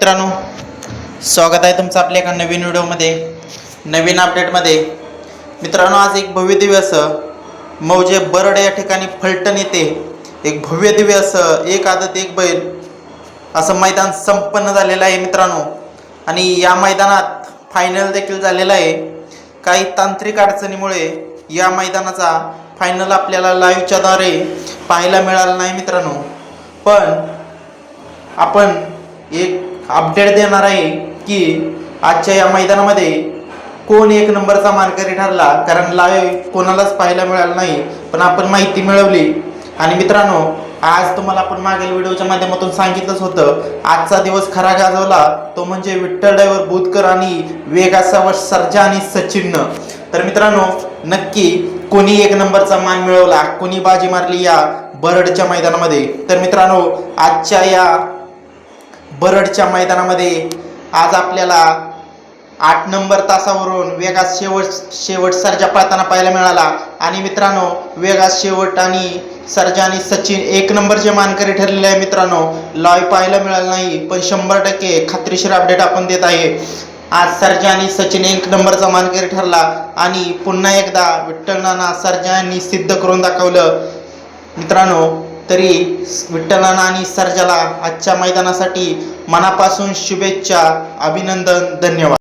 मित्रांनो, स्वागत आहे तुमचं आपल्या एका नवीन व्हिडिओमध्ये, नवीन अपडेटमध्ये। मित्रांनो, आज एक भव्य दिव्य असं मौजे बरड या ठिकाणी फलटण येथे एक भव्य दिव्य असं एक आदत एक बैल असं मैदान संपन्न झालेलं आहे मित्रांनो। आणि या मैदानात फायनल देखील झालेला आहे। काही तांत्रिक अडचणीमुळे या मैदानाचा फायनल आपल्याला लाईव्हच्याद्वारे पाहायला मिळाला नाही मित्रांनो, पण आपण एक अपडेट देणार आहे की आजच्या या मैदानामध्ये कोण एक नंबरचा मानकरी ठरला, कारण लाईव्ह कोणालाच पाहायला मिळालं नाही, पण आपण माहिती मिळवली। आणि मित्रांनो, आज तुम्हाला आपण मागील व्हिडिओच्या माध्यमातून सांगितलंच होतं, आजचा दिवस खरा गाजवला तो म्हणजे विठ्ठल ड्रायव्हर बुधकर आणि वेगाचा सर्जा आणि सचिननं। तर मित्रांनो, नक्की कोणी एक नंबरचा मान मिळवला, कोणी बाजी मारली या बरडच्या मैदानामध्ये। तर मित्रांनो, आजच्या या बरडच्या मैदानामध्ये आज आपल्याला 8 नंबर तासावरून वेगात शेवट सर्जा पळताना पाहायला मिळाला। आणि मित्रांनो, वेगात शेवट आणि सर्जा आणि सचिन एक नंबरचे मानकरी ठरलेले आहे मित्रांनो। लाईव्ह पाहायला मिळालं नाही, पण 100% खात्रीशीर अपडेट आपण देत आहे। आज सर्जा आणि सचिन एक नंबरचा मानकरी ठरला आणि पुन्हा एकदा विठ्ठल नाना सर्जा यांनी सिद्ध करून दाखवलं मित्रांनो। तरी विठ्ठल नाना आणि सर्जाला आजच्या मैदानासाठी मनापासून शुभेच्छा, अभिनंदन, धन्यवाद।